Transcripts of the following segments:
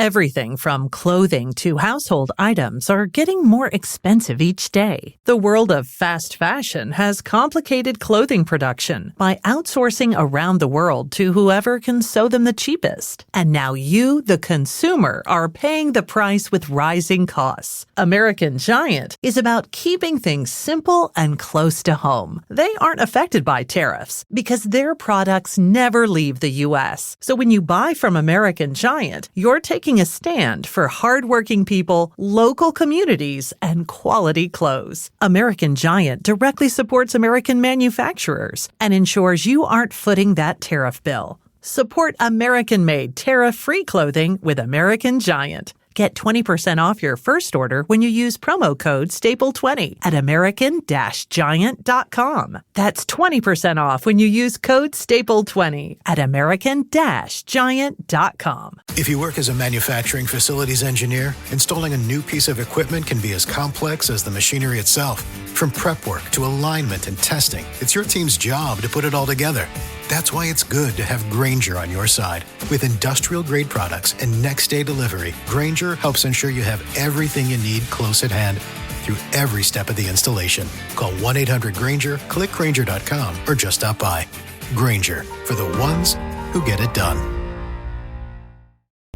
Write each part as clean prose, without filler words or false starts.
Everything from clothing to household items are getting more expensive each day. The world of fast fashion has complicated clothing production by outsourcing around the world to whoever can sew them the cheapest. And now you, the consumer, are paying the price with rising costs. American Giant is about keeping things simple and close to home. They aren't affected by tariffs because their products never leave the U.S. So when you buy from American Giant, you're taking a stand for hardworking people, local communities, and quality clothes. American Giant directly supports American manufacturers and ensures you aren't footing that tariff bill. Support American-made, tariff-free clothing with American Giant. Get 20% off your first order when you use promo code STAPLE20 at american-giant.com. That's 20% off when you use code STAPLE20 at american-giant.com. If you work as a manufacturing facilities engineer, installing a new piece of equipment can be as complex as the machinery itself. From prep work to alignment and testing, it's your team's job to put it all together. That's why it's good to have Grainger on your side. With industrial-grade products and next-day delivery, Grainger helps ensure you have everything you need close at hand through every step of the installation. Call 1-800-GRAINGER, click Grainger.com, or just stop by. Grainger, for the ones who get it done.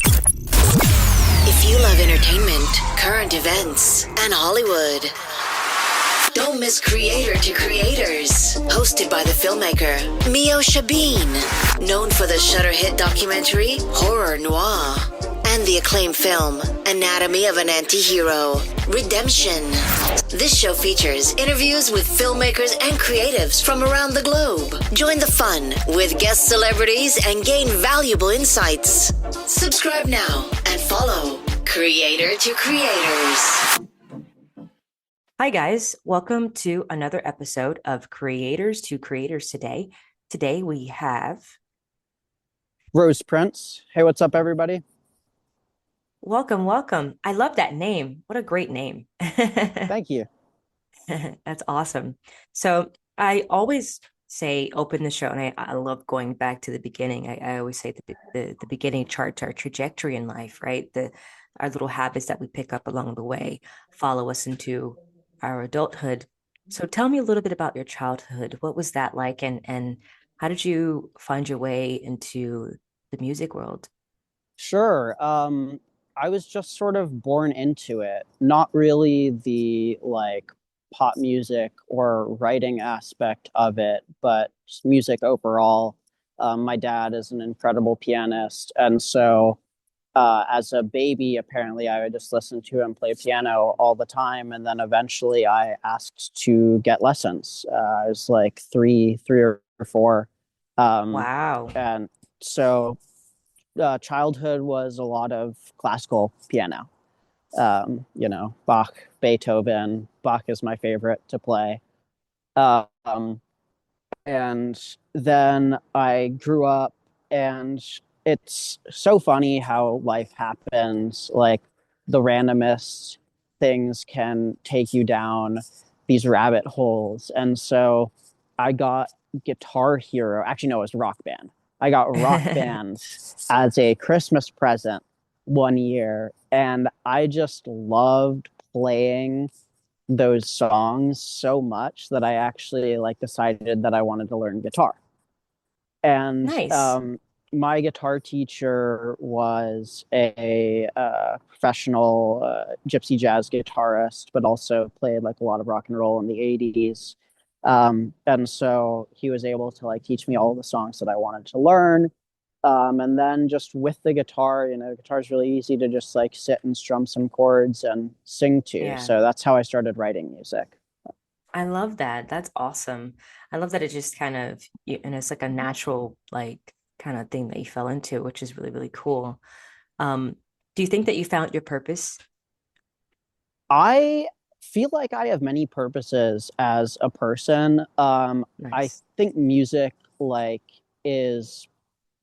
If you love entertainment, current events, and Hollywood, don't miss Creator to Creators, hosted by the filmmaker Meosha, known for the Shudder hit documentary Horror Noir and the acclaimed film Anatomy of an Anti-Hero, Redemption. This show features interviews with filmmakers and creatives from around the globe. Join the fun with guest celebrities and gain valuable insights. Subscribe now and follow Creator to Creators. Hi guys, welcome to another episode of Creators to Creators today. Today we have Rose Prince. Hey, what's up, everybody? welcome. I love that name. What a great name. Thank you. That's awesome. So I always say open the show, and I love going back to the beginning. I always say the beginning charts our trajectory in life, right? Our little habits that we pick up along the way follow us into our adulthood. So tell me a little bit about your childhood. What was that like, and how did you find your way into the music world? Sure. I was just sort of born into it, not really the like pop music or writing aspect of it, but just music overall. My dad is an incredible pianist, and so as a baby, apparently, I would just listen to him play piano all the time. And then eventually I asked to get lessons. I was like three or four. Wow. And so childhood was a lot of classical piano. Bach, Beethoven. Bach is my favorite to play. And then I grew up, and it's so funny how life happens. Like the randomest things can take you down these rabbit holes. And so I got Guitar Hero. Actually, no, it was Rock Band. I got Rock Band as a Christmas present one year. And I just loved playing those songs so much that I actually decided that I wanted to learn guitar. And Nice. My guitar teacher was a professional gypsy jazz guitarist, but also played a lot of rock and roll in the 80s. And so he was able to teach me all the songs that I wanted to learn. And then just with the guitar, guitar is really easy to just sit and strum some chords and sing to. Yeah. So that's how I started writing music. I love that. That's awesome. I love that it just kind of, it's like a natural, kind of thing that you fell into, which is really, really cool. Do you think that you found your purpose? I feel like I have many purposes as a person. I Nice. think music has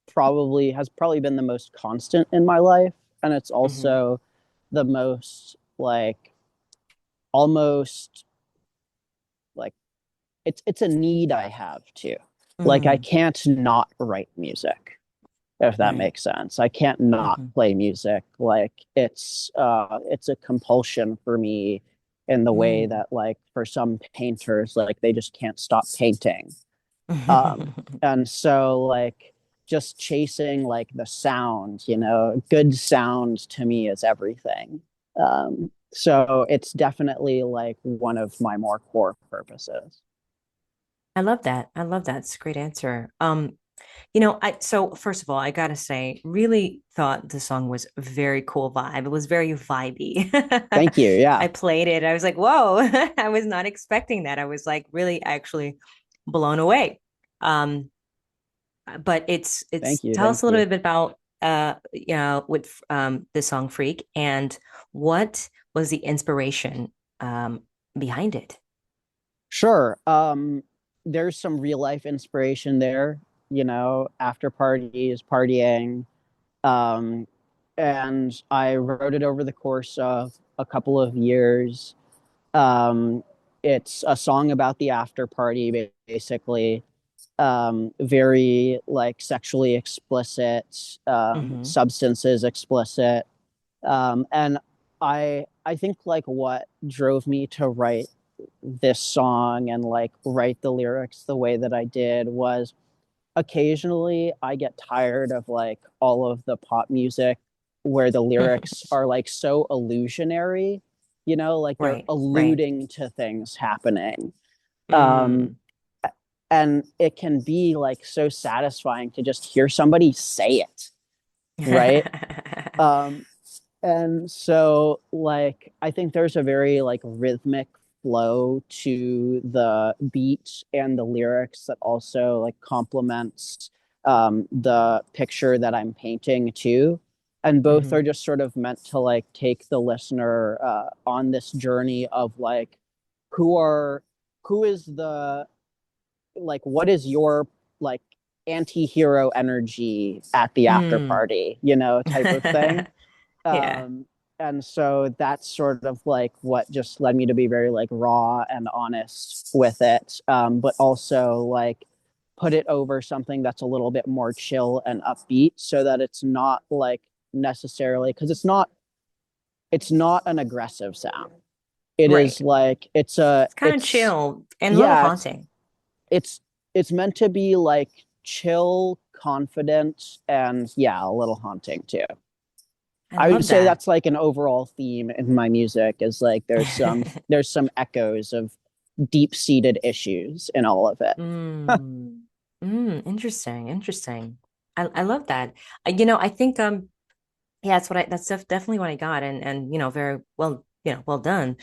probably been the most constant in my life, and it's also the most almost it's a need I have too. I can't not write music. if that Right. makes sense. I can't not Hmm. play music. Like it's a compulsion for me in the way Mm. that like for some painters, like they just can't stop painting. And so like just chasing like the sound, you know, good sound to me is everything. So it's definitely like one of my more core purposes. I love that. I love that. It's a great answer. I so first of all, I gotta say, really thought the song was very cool vibe. It was very vibey. Thank you. I Yeah. played it. I was like, whoa, I was not expecting that. I was like really actually blown away. Um, but it's Thank you. tell Thank us a little you. bit about with the song Freak and what was the inspiration behind it? Sure. There's some real life inspiration there, you know, after parties, partying. Um, and I wrote it over the course of a couple of years. Um, it's a song about the after party, basically. Very like sexually explicit, Hmm. substances explicit. And I think like what drove me to write this song and like write the lyrics the way that I did was occasionally I get tired of like all of the pop music where the lyrics are like so illusionary, you know, like they're Right, right. alluding to things happening. Um, Mm. and it can be like so satisfying to just hear somebody say it, right? Um, and so like I think there's a very like rhythmic flow to the beat and the lyrics that also like complements the picture that I'm painting too. And both are Hmm. just sort of meant to like take the listener on this journey of like who are who is the like what is your like anti-hero energy at the after Mm. party, you know, type of thing. Yeah. um and so that's sort of like what just led me to be very like raw and honest with it, but also like put it over something that's a little bit more chill and upbeat so that it's not like necessarily because it's not an aggressive sound. It is Right. like It's kind of chill and a little yeah haunting. it's it's meant to be like chill, confident, and yeah, a little haunting too. I I would love say that. that's like an overall theme in my music is like there's some echoes of deep-seated issues in all of it. Mm. Interesting, interesting. I love that. I think yeah, that's definitely what I got and very well, well done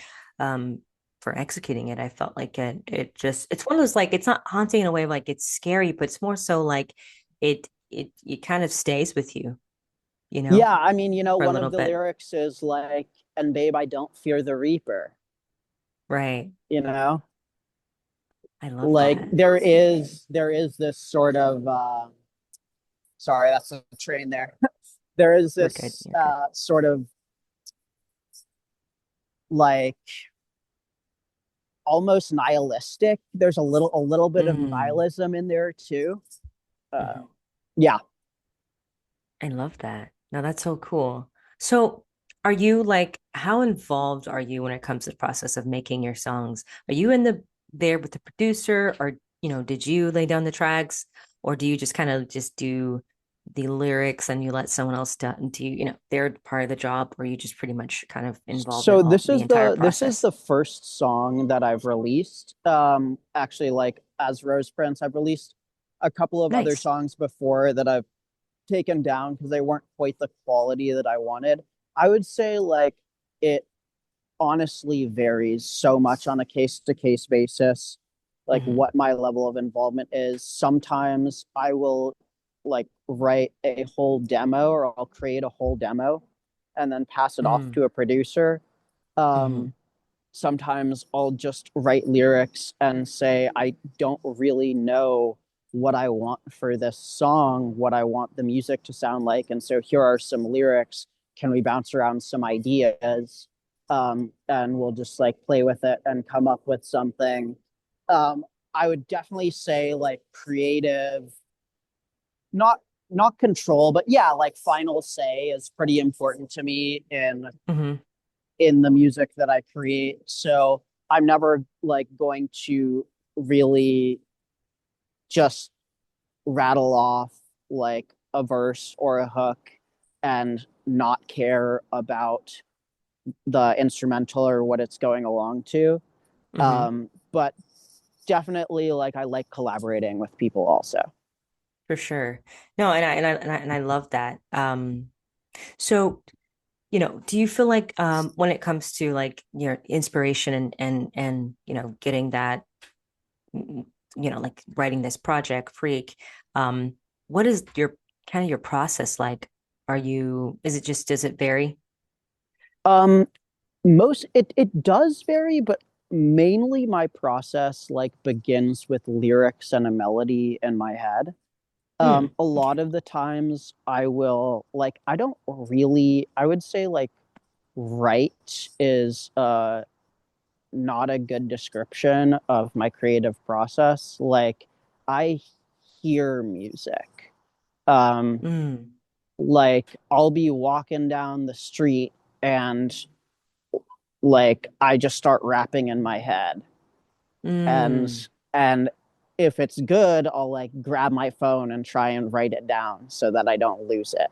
for executing it. I felt like it just it's one of those like it's not haunting in a way of like it's scary, but it's more so like it kind of stays with you, Yeah, I mean, you know, for a one little of the bit. lyrics is like, "And babe, I don't fear the reaper." Right. You know, I love like that. there is this sort of sorry, that's a train there. There is You're good. this You're good. sort of like almost nihilistic. There's a little bit of Mm. nihilism in there too. Uh, Mhm. yeah. I love that. No, that's so cool. So, are you like, how involved are you when it comes to the process of making your songs? Are you in there with the producer, or did you lay down the tracks, or do you just kind of just do the lyrics and you let someone else do their part of the job, or you just pretty much kind of involved in So all the entire this is process? the first song that I've released. Actually, like as Rose Prince, I've released a couple of other Nice. songs before that I've taken down because they weren't quite the quality that I wanted. I would say like it honestly varies so much on a case to case basis, like Hmm. what my level of involvement is. Sometimes I will like write a whole demo or I'll create a whole demo and then pass it off Mm. to a producer. Hmm. Um, Sometimes I'll just write lyrics and say, I don't really know what I want for this song, what I want the music to sound like. And so here are some lyrics. Can we bounce around some ideas? And we'll just like play with it and come up with something. I would definitely say like creative, not not control, but yeah, like final say is pretty important to me Hmm. in the music that I create. So I'm never like going to really just rattle off like a verse or a hook and not care about the instrumental or what it's going along to. Hmm. But definitely, like, I like collaborating with people also. For sure. No, and I love that. So, do you feel like when it comes to like your inspiration and getting that, like writing this project, Freak, um, what is your kind of your process like? Is it just, does it vary? Um, it does vary, but mainly my process like begins with lyrics and a melody in my head. Hmm. A lot Okay. of the times I will like I don't really I would say like write is not a good description of my creative process. Like I hear music. Um Mm. like I'll be walking down the street and like I just start rapping in my head. And Mm. and if it's good, I'll like grab my phone and try and write it down so that I don't lose it.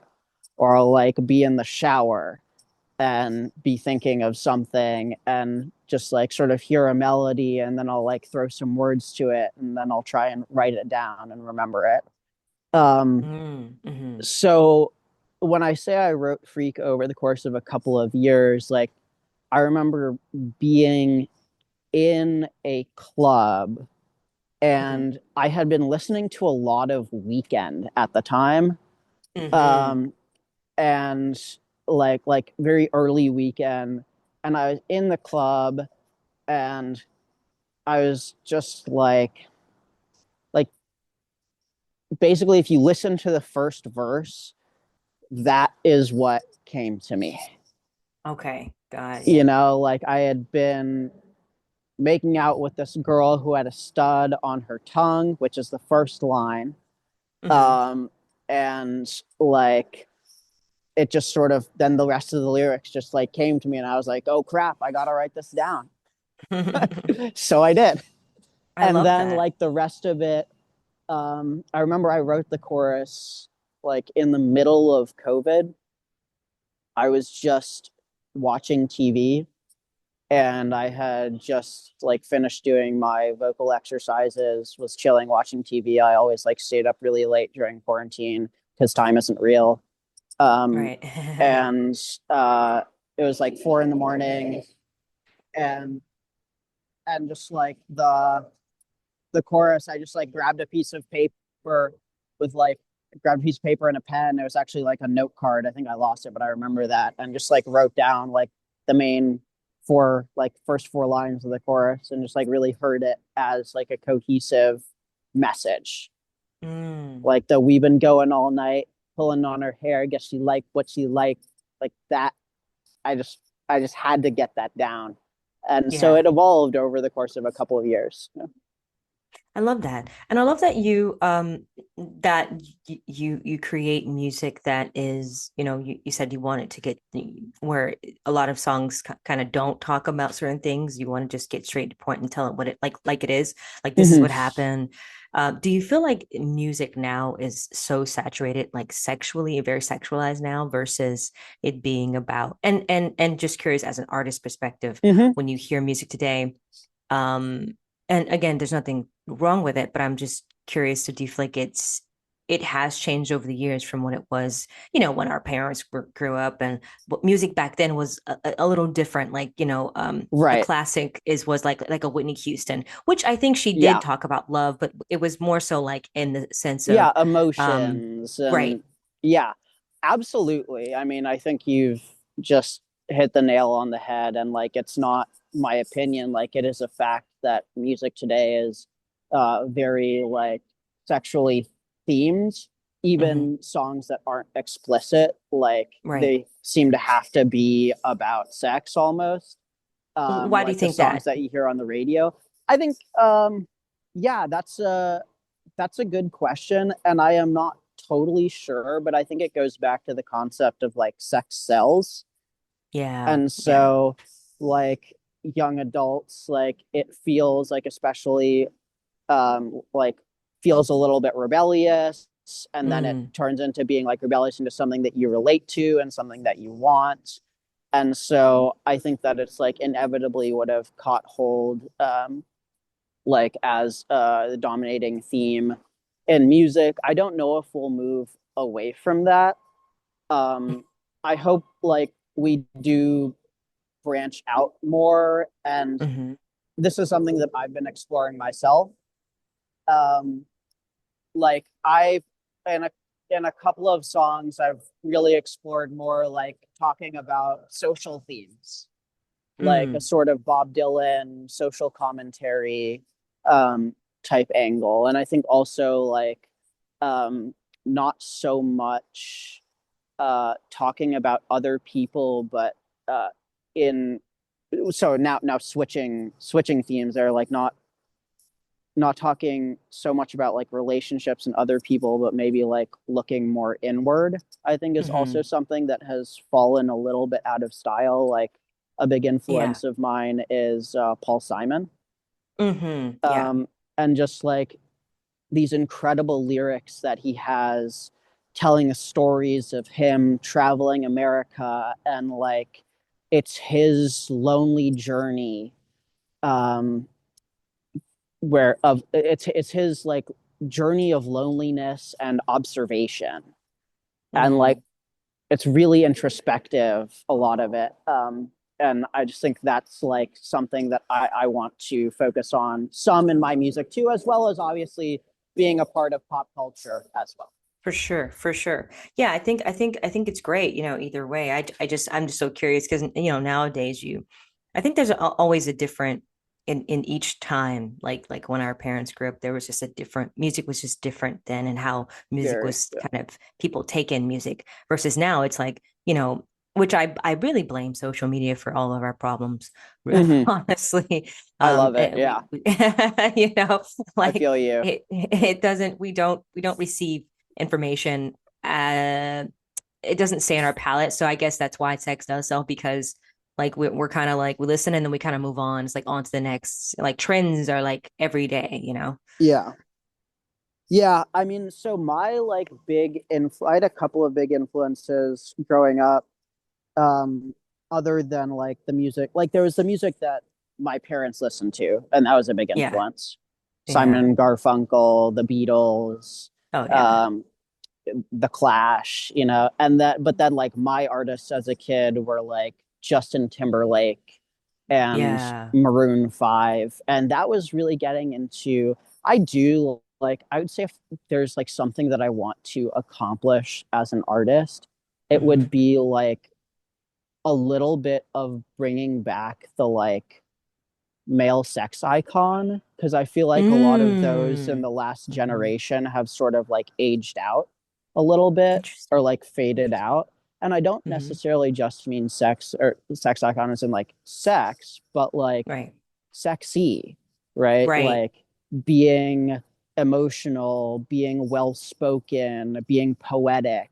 Or I'll like be in the shower and be thinking of something and just like sort of hear a melody and then I'll like throw some words to it and then I'll try and write it down and remember it. Um, Mm. Hmm. so when I say I wrote Freak over the course of a couple of years, like I remember being in a club Hmm. and I had been listening to a lot of Weekend at the time. Hmm. Um, and like very early Weekend, and I was in the club and I was just like basically if you listen to the first verse, that is what came to me. Okay. Got it. You Yeah. know, like I had been making out with this girl who had a stud on her tongue, which is the first line. Hmm. Um, and like it just sort of then the rest of the lyrics just like came to me and I was like, oh crap, I gotta write this down. So I did. I And love then that. like the rest of it, I remember I wrote the chorus like in the middle of COVID. I was just watching TV and I had just like finished doing my vocal exercises, was chilling watching TV. I always like stayed up really late during quarantine because time isn't real. Um, Right. and it was like 4 in the morning, and just like the chorus, I just like grabbed a piece of paper with like grabbed a piece of paper and a pen. It was actually like a note card. I think I lost it, but I remember that, and just like wrote down like the main four like first four lines of the chorus, and just like really heard it as like a cohesive message. Mm. Like the we've been going all night, pulling on her hair, guess she liked what she liked, like that. I just I just had to get that down. And so Yeah. it evolved over the course of a couple of years. I love that. And I love that you create music that is, you said you wanted to get where a lot of songs kind of don't talk about certain things. You want to just get straight to point and tell it what it like it is. Like this is Mm-hmm. what happened. Do you feel like music now is so saturated, like sexually, very sexualized now versus it being about and just curious as an artist perspective, Mm-hmm. when you hear music today, um, and again, there's nothing wrong with it, but I'm just curious. So do you feel like it has changed over the years from when it was, when our parents grew up, and what music back then was a little different. Like, a Right. classic was like a Whitney Houston, which I think she did Yeah. talk about love, but it was more so like in the sense Yeah. of, Emotions right. and yeah, absolutely. I mean, I think you've just hit the nail on the head. And like, it's not my opinion. Like, it is a fact that music today is very like sexually themed. Hmm. Even songs that aren't explicit, like Right. they seem to have to be about sex almost. Why do you Like the think songs that? that you hear on the radio. I think, yeah, that's a good question, and I am not totally sure, but I think it goes back to the concept of like sex sells. Yeah. And Yeah. so, like, young adults, like, it feels like, especially, like, feels a little bit rebellious. And then it Mm. turns into being like rebellious into something that you relate to and something that you want. And so I think that it's like inevitably would have caught hold, like as the dominating theme in music. I don't know if we'll move away from that. I hope like we do branch out more, and Mm-hmm. this is something that I've been exploring myself. Um, like I've in a couple of songs I've really explored more like talking about social themes, like a Mm. sort of Bob Dylan social commentary um, type angle. And I think also like um, not so much talking about other people, but uh, in so now switching themes. They're like not talking so much about like relationships and other people, but maybe like looking more inward, I think is also Mm-hmm. something that has fallen a little bit out of style. Like a big Yeah. influence of mine is Paul Simon. Mm-hmm. Yeah. Um, and just like these incredible lyrics that he has telling stories of him traveling America, and like it's his lonely journey, um, where of it's his like journey of loneliness and observation, and like Mm. it's really introspective, a lot of it. And I just think that's like something that I want to focus on some in my music too, as well as obviously being a part of pop culture as well. For sure, for sure. Yeah, I think it's great, either way. I'm just so curious because nowadays I think there's always a different in each time, like when our parents grew up, there was just a different music was just different then, and how music Very, was kind of people take in music versus now it's like, which I really blame social media for all of our problems, mm-hmm. honestly. I love it. And Yeah, we you know, I like feel you. it doesn't we don't receive information. uh it doesn't stay in our palate, so I guess that's why sex does sell, because like we're kind of like we listen and then we kind of move on. It's like on to the next, like trends are like every day. Yeah. Yeah, I mean, so my like I had a couple of big influences growing up, um, other than like the music. Like there was the music that my parents listened to, and that was a big Yeah. influence. Simon Yeah. and Garfunkel, the Beatles, Oh yeah. um, the Clash, and that. But then like my artists as a kid were like Justin Timberlake and Yeah. Maroon 5, and that was really getting into. I do like. I would say if there's like something that I want to accomplish as an artist, it would Hmm. be like a little bit of bringing back the like male sex icon, because I feel like a lot of those in Mm. the last Hmm. generation have sort of like aged out a little bit, or Interesting. like faded out. And I don't Hmm. necessarily just mean sex or sex icon as in like sex, but like Right. sexy, right? Right. Like being emotional, being well spoken, being poetic,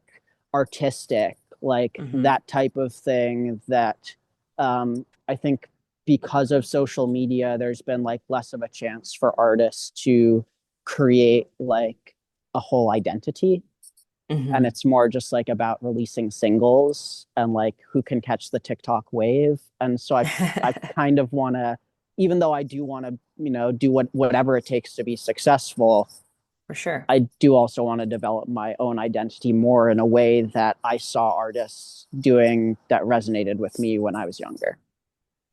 artistic, like Hmm. that type of thing that I think because of social media, there's been like less of a chance for artists to create like a whole identity. And Hmm. it's more just like about releasing singles and like who can catch the TikTok wave. And so I kind of want to, even though I do want to, do whatever it takes to be successful, For sure. I do also want to develop my own identity more in a way that I saw artists doing that resonated with me when I was younger.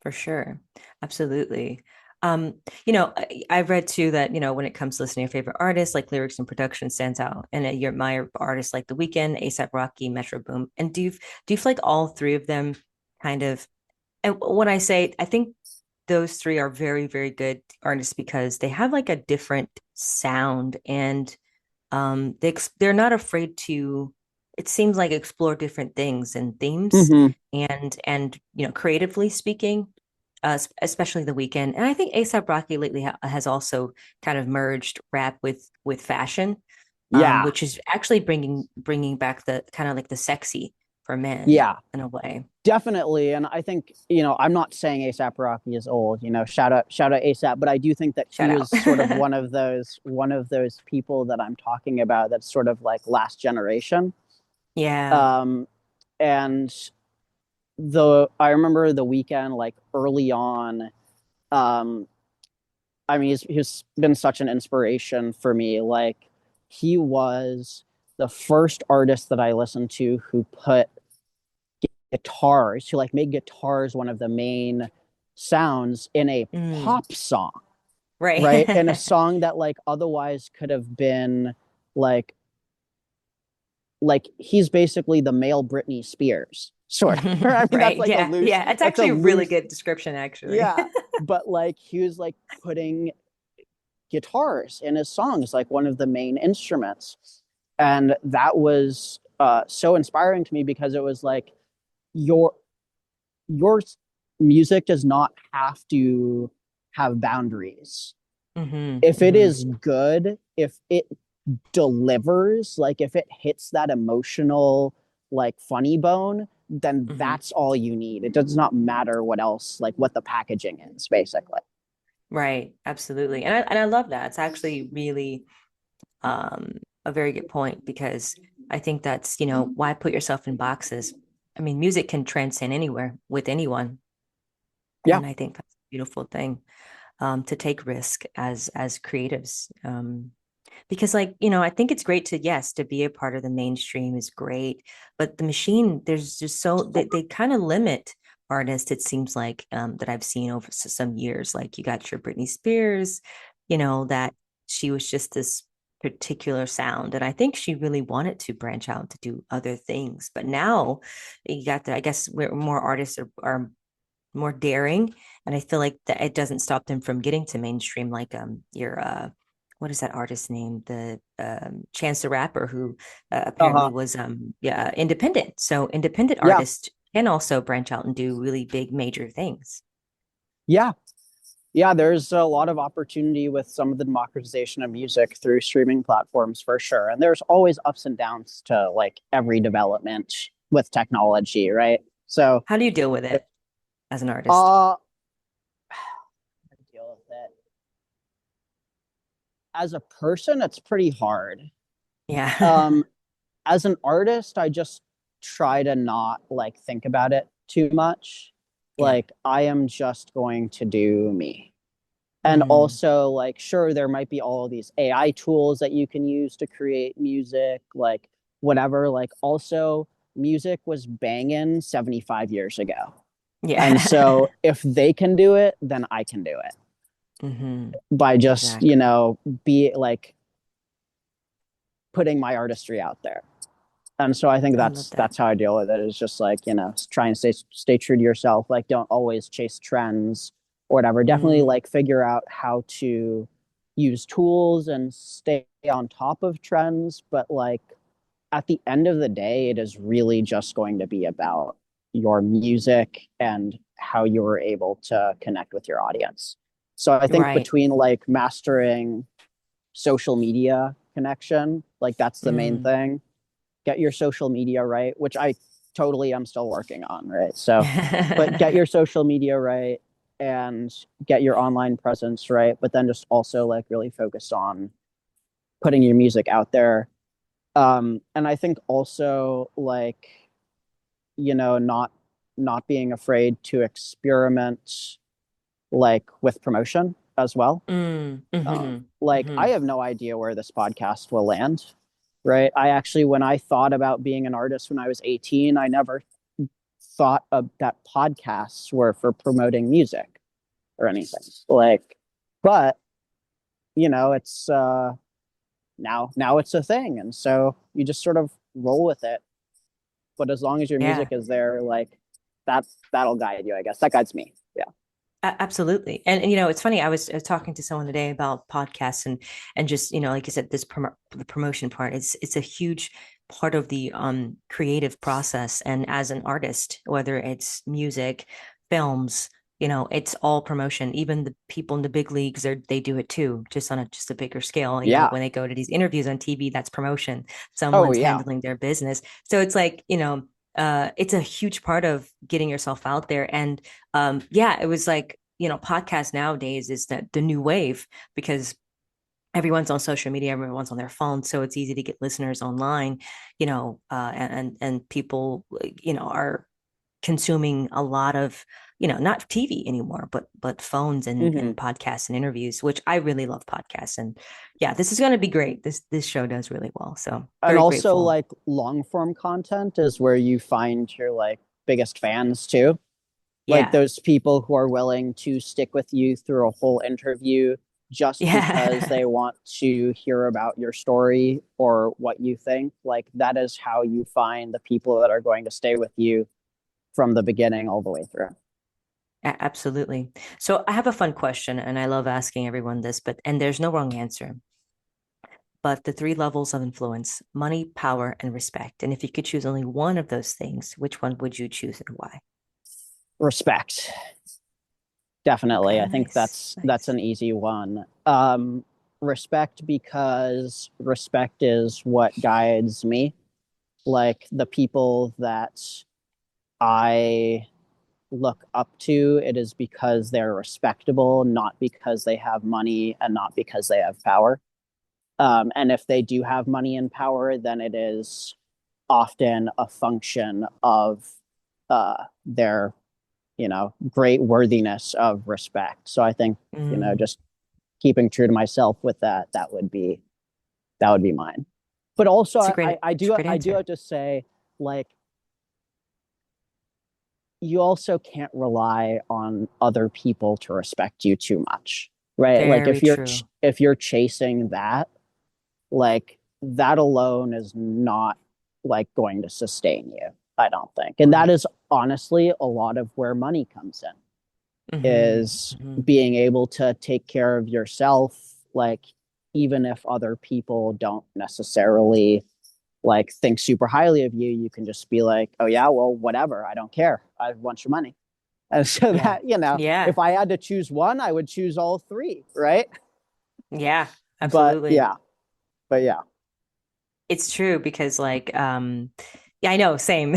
For sure. Absolutely. I've read too that, when it comes to listening to your favorite artists, like lyrics and production stands out. And you admire artists like The Weeknd, ASAP Rocky, Metro Boom. And do you feel like all three of them kind of, and when I say, I think those three are very, very good artists because they have like a different sound, and they're not afraid to, it seems like, explore different things and themes, Mm-hmm. and creatively speaking, especially The Weeknd. And I think ASAP Rocky lately has also kind of merged rap with fashion. Yeah. which is actually bringing back the kind of like the sexy for men Yeah. in a way. Definitely. And I think, I'm not saying ASAP Rocky is old, shout out ASAP, but I do think that he Shout out. was sort of one of those people that I'm talking about that's sort of like last generation. Yeah. Um, and I remember the weekend, like early on, um, I mean, he's been such an inspiration for me. Like, he was the first artist that I listened to who put guitars, who like made guitars one of the main sounds in a Mm, pop song, right? In a right. song that like otherwise could have been like he's basically the male Britney Spears, sort of. I mean, that's Right. like a Yeah. loose, Yeah. It's that's a actually a really loose, good description, actually. yeah. But like he was like putting guitars in his songs, like one of the main instruments. And that was so inspiring to me because it was like your your music does not have to have boundaries. If it Hmm. is good, if it delivers, like if it hits that emotional, like funny bone, then Hmm. that's all you need. It does not matter what else, like what the packaging is, basically. Right. Absolutely. And I love that. It's actually really a very good point because I think that's, why put yourself in boxes? I mean, music can transcend anywhere with anyone. Yeah. And I think that's a beautiful thing, to take risk as creatives. Because like, I think it's great to, yes, to be a part of the mainstream is great, but the machine, there's just they kind of limit artists, it seems like, that I've seen over some years. Like you got your Britney Spears, that she was just this particular sound. And I think she really wanted to branch out to do other things. But now you got I guess where more artists are more daring. And I feel like that it doesn't stop them from getting to mainstream, like your what is that artist's name? The Chance the Rapper, who apparently Uh-huh. was yeah, independent. So independent Yeah. artists can also branch out and do really big major things. Yeah. Yeah, there's a lot of opportunity with some of the democratization of music through streaming platforms for sure. And there's always ups and downs to like every development with technology, right? So, How do you deal with it as an artist? uh, deal with it. As a person, it's pretty hard. Yeah. Um, as an artist, I just try to not like think about it too much. Yeah. Like, I am just going to do me. And Mm, also, like, sure, there might be all these AI tools that you can use to create music, like whatever. Like, also, music was banging 75 years ago. And yeah. so if they can do it, then I can do it Hmm. by just, Exactly. be like putting my artistry out there. And so I think I love that. that's how I deal with it. Is just like, try and stay true to yourself. Like, don't always chase trends or whatever. Definitely Mm, like figure out how to use tools and stay on top of trends. But like at the end of the day, it is really just going to be about your music and how you're able to connect with your audience. So I think right. between like mastering social media connection, like that's the main Mm. thing. Get your social media right, which I totally am still working on, right? So, but get your social media right and get your online presence right, but then just also like really focus on putting your music out there. And I think also like, not being afraid to experiment like with promotion as well. Mm, hmm. Like I Hmm. have no idea where this podcast will land, right? I actually, when I thought about being an artist when I was 18, I never thought of that podcasts were for promoting music or anything. Like, but it's now it's a thing, and so you just sort of roll with it. But as long as your Yeah. music is there, like that'll guide you, I guess. That guides me. Yeah. Absolutely. And it's funny, I was talking to someone today about podcasts and just, like you said, the promotion part, it's a huge part of the creative process. And as an artist, whether it's music, films, it's all promotion. Even the people in the big leagues, they do it too, just on just a bigger scale. Yeah. When they go to these interviews on TV, that's promotion. Oh, Someone's yeah. handling their business. So it's like, it's a huge part of getting yourself out there. And yeah, it was like, podcast nowadays is the new wave because everyone's on social media, everyone's on their phone, so it's easy to get listeners online, and people, are consuming a lot of, not TV anymore, but phones Hmm. and podcasts and interviews, which I really love podcasts. And yeah, this is going to be great. This show does really well, so And very also, grateful. like, long form content is where you find your like biggest fans too. Like Yeah, those people who are willing to stick with you through a whole interview just because yeah. they want to hear about your story or what you think. Like that is how you find the people that are going to stay with you from the beginning all the way through. Absolutely. So I have a fun question, and I love asking everyone this, and there's no wrong answer. But the three levels of influence: money, power, and respect. And if you could choose only one of those things, which one would you choose and why? Respect. Definitely. Okay, I think nice, that's nice. an easy one. Respect because respect is what guides me. Like the people that I look up to, it is because they're respectable, not because they have money and not because they have power. And if they do have money and power, then it is often a function of their, great worthiness of respect. So I think, Mm, just keeping true to myself with that, that would be mine. But also, it's a great I do answer. have to say, like, you also can't rely on other people to respect you too much, right? Like Very true. if you're chasing that, like that alone is not like going to sustain you, I don't think. And that Right. is honestly a lot of where money comes in, Hmm. is Hmm. being able to take care of yourself, like even if other people don't necessarily like think super highly of you, you can just be like, oh yeah, well, whatever, I don't care, I want your money. And so Yeah. that, Yeah. if I had to choose one, I would choose all three, right? Yeah. But Absolutely. yeah, but yeah. It's true because yeah, I know, same.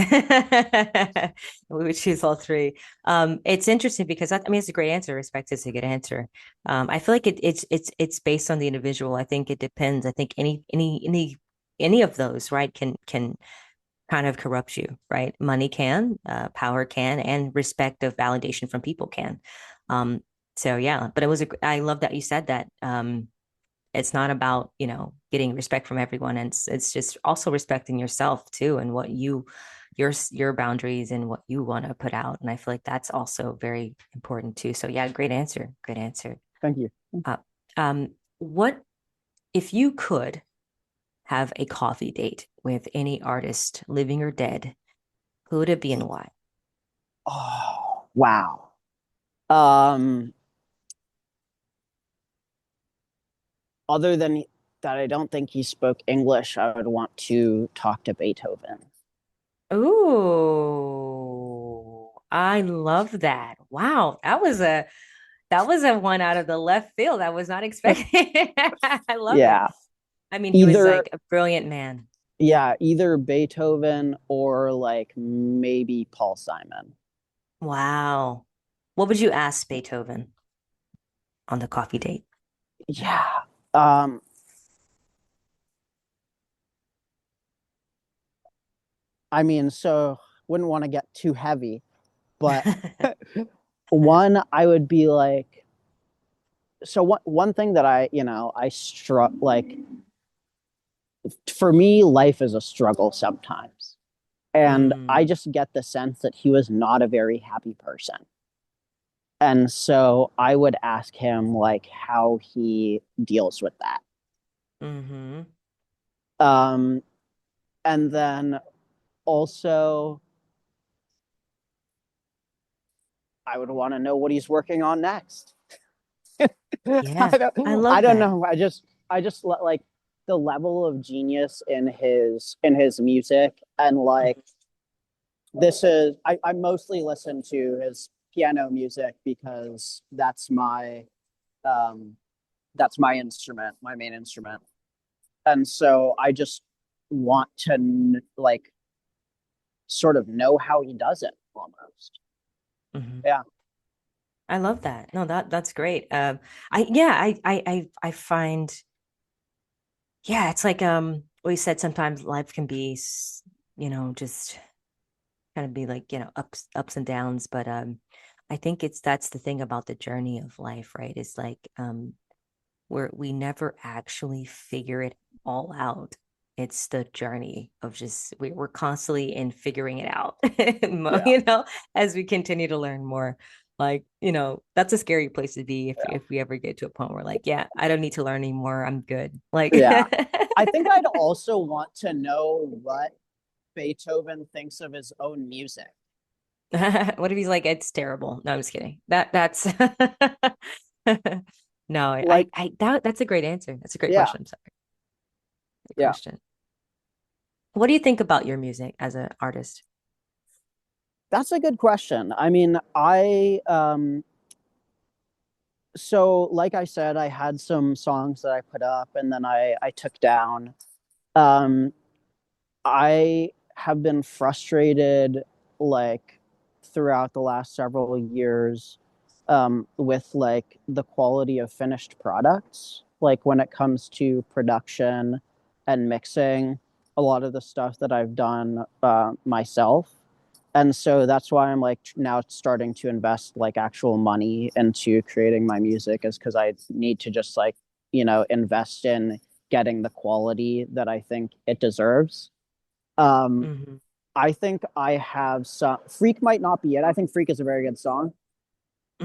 We would choose all three. It's interesting because I mean it's a great answer. Respect is a good answer. I feel like it's based on the individual. I think it depends. I think any of those, right, can kind of corrupt you, right? Money can, power can, and respect of validation from people can. Um, so yeah, but I love that you said that. It's not about, getting respect from everyone. And it's just also respecting yourself too and your boundaries and what you want to put out. And I feel like that's also very important too. So yeah, great answer. Great answer. Thank you. Uh, what if you could have a coffee date with any artist, living or dead, who would it be and why? Oh, wow. Um, Other than that, I don't think he spoke English. I would want to talk to Beethoven. Ooh, I love that. Wow, that was a one out of the left field. I was not expecting. I love it. Yeah. I mean, he was Either like a brilliant man. yeah, either Beethoven or like maybe Paul Simon. Wow. What would you ask Beethoven on the coffee date? Yeah. Um, I mean, so wouldn't want to get too heavy, but one, I would be like, so one thing that I struck like, for me, life is a struggle sometimes. And I Mm, just get the sense that he was not a very happy person. And so I would ask him like how he deals with that. mm-hmm. Um, and then also I would want to know what he's working on next. Yeah, I I love don't that. know. I just like the level of genius in his music, and like this is I mostly listen to his piano music because um, that's my instrument, my main instrument. And so I just want to like sort of know how he does it almost. Mhm. Yeah. I love that. No, that's great. I yeah, I find yeah, it's like what you said. Sometimes life can be, just kind of be like, ups and downs. But I think that's the thing about the journey of life, right? It's like we never actually figure it all out. It's the journey of just we're constantly in figuring it out, Yeah. as we continue to learn more. Like, that's a scary place to be Yeah. if we ever get to a point where like, yeah, I don't need to learn anymore. I'm good. Like, Yeah. I think I'd also want to know what Beethoven thinks of his own music. what if he's like, it's terrible? No, I'm just kidding. That's no, Like, that's a great answer. That's a great yeah, question. I'm sorry. Great yeah. question. What do you think about your music as an artist? That's a good question. I mean, so like I said, I had some songs that I put up and then I took down. Um, I have been frustrated like throughout the last several years with like the quality of finished products. Like when it comes to production and mixing, a lot of the stuff that I've done myself. And so that's why I'm like now starting to invest like actual money into creating my music, is because I need to just like, invest in getting the quality that I think it deserves. Um, Hmm. I think I have some. Freak might not be it. I think Freak is a very good song.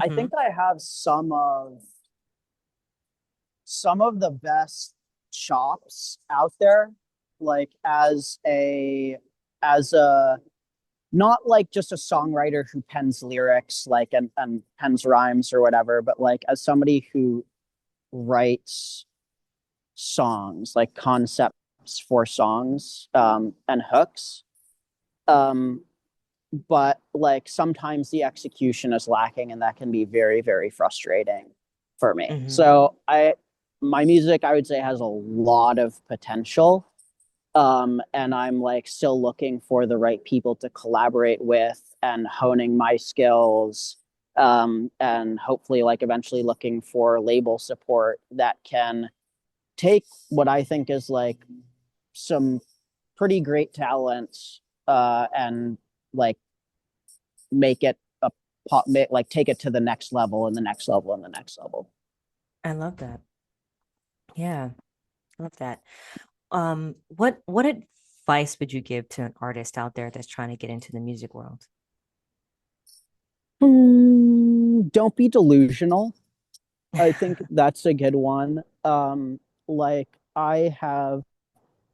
I Hmm. think I have some of the best chops out there, like as a not like just a songwriter who pens lyrics like and pens rhymes or whatever, but like as somebody who writes songs, like concepts for songs and hooks. Um, but like sometimes the execution is lacking, and that can be very, very frustrating for me. Hmm. So my music, I would say, has a lot of potential. And I'm like still looking for the right people to collaborate with and honing my skills. And hopefully like eventually looking for label support that can take what I think is like some pretty great talents and like make it a pop, like take it to the next level and the next level and the next level. I love that. Yeah, I love that. What advice would you give to an artist out there that's trying to get into the music world? Don't be delusional. I think that's a good one. Like I have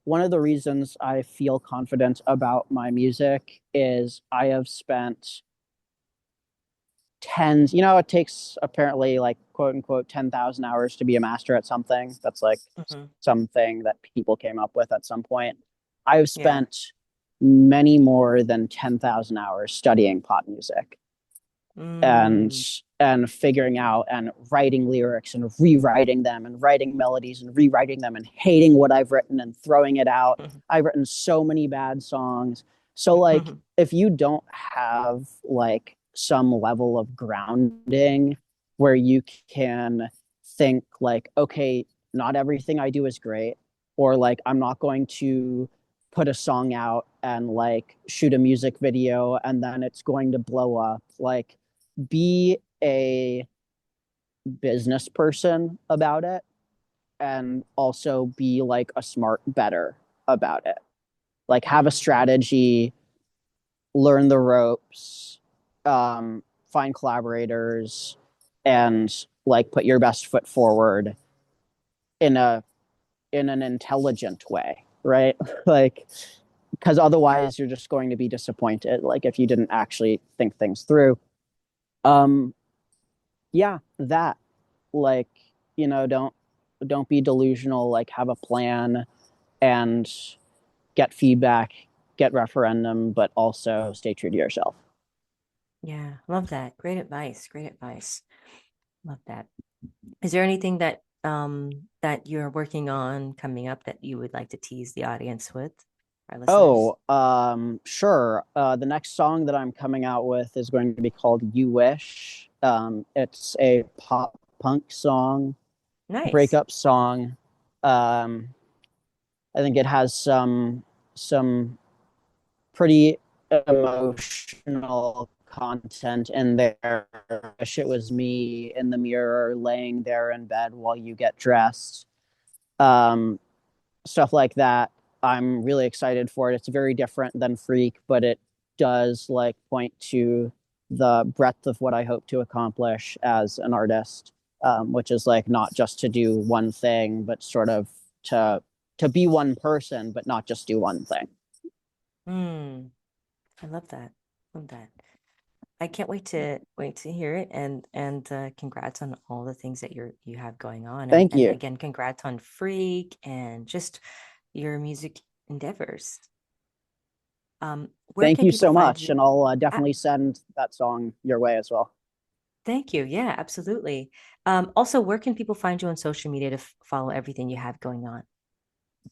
one of the reasons I feel confident about my music is I have spent tens, it takes apparently like quote unquote 10,000 hours to be a master at something. That's like Hmm. something that people came up with at some point. I've Yeah. spent many more than 10,000 hours studying pop music and Mm. and figuring out and writing lyrics and rewriting them and writing melodies and rewriting them and hating what I've written and throwing it out. I've written so many bad songs. So like if you don't have like some level of grounding where you can think like, okay, not everything I do is great, or like I'm not going to put a song out and like shoot a music video and then it's going to blow up. Like be a business person about it and also be like a smart better about it. Like have a Mm. strategy, learn the ropes, find collaborators, and like put your best foot forward in an intelligent way, right? Like because otherwise you're just going to be disappointed. Like if you didn't actually think things through. Um, yeah, that like don't be delusional. Like have a plan and get feedback, get referendum, but also stay true to yourself. Yeah, love that. Great advice. Great advice. Love that. Is there anything that that you're working on coming up that you would like to tease the audience with, our listeners? Oh, sure. The next song that I'm coming out with is going to be called "You Wish." It's a pop punk song, Nice. breakup song. Um, I think it has some pretty emotional content in there. I wish it was me in the mirror laying there in bed while you get dressed. Um, Stuff like that. I'm really excited for it. It's very different than Freak, but it does like point to the breadth of what I hope to accomplish as an artist, which is like not just to do one thing, but sort of to to be one person, but not just do one thing. Hmm. I love that. Love that. I can't wait to hear it, and congrats on all the things that you have going on, Thank and you. again congrats on Freak and just your music endeavors. Where Thank can you people so find much. you? And I'll Ah, definitely send that song your way as well. thank you. Yeah, absolutely. Also, where can people find you on social media to follow everything you have going on?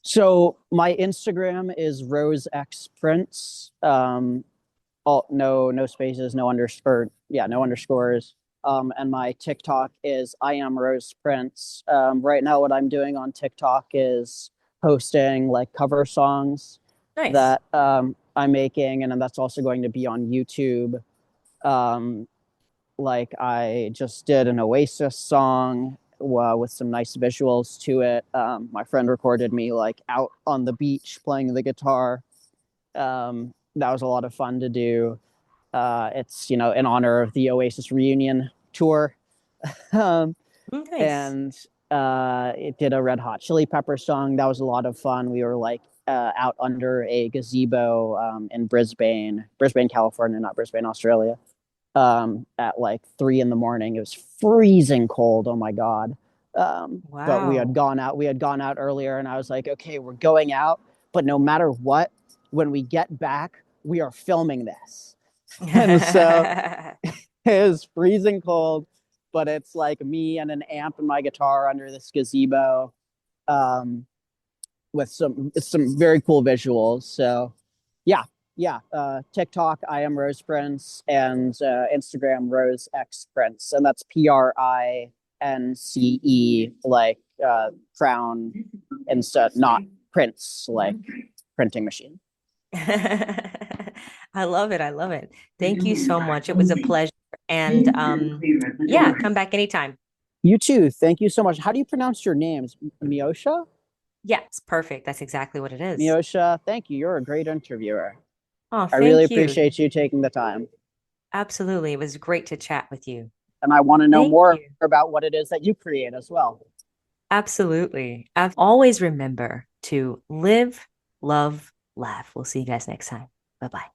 So my Instagram is Rose X Prince. All no spaces, no underscore, yeah, no underscores. And my TikTok is I am Rose Prince. Right now, what I'm doing on TikTok is posting like cover songs Nice. that I'm making, and then that's also going to be on YouTube. Um, like I just did an Oasis song with some nice visuals to it. My friend recorded me like out on the beach playing the guitar. That was a lot of fun to do. It's in honor of the Oasis reunion tour, um, Nice. and it did a Red Hot Chili Pepper song. That was a lot of fun. We were like out under a gazebo in Brisbane, California, not Brisbane, Australia, at like 3 in the morning. It was freezing cold. Oh my god! But we had Wow. gone out. We had gone out earlier, and I was like, okay, we're going out, but no matter what, when we get back, we are filming this. And so it was freezing cold, but it's like me and an amp and my guitar under this gazebo, um, with some very cool visuals. So yeah, yeah. TikTok, I am Rose Prince, and Instagram, Rose X Prince, and that's PRINCE, like crown instead, not Prince, like printing machine. I love it. I love it. Thank you so much. It was a pleasure. And yeah, come back anytime. You too. Thank you so much. How do you pronounce your names? Meosha? Yes, perfect. That's exactly what it is. Meosha, thank you. You're a great interviewer. Oh, I really thank you. appreciate you taking the time. Absolutely. It was great to chat with you. And I want to know Thank more you. about what it is that you create as well. Absolutely. I've always remember to live, love, laugh. We'll see you guys next time. Bye bye.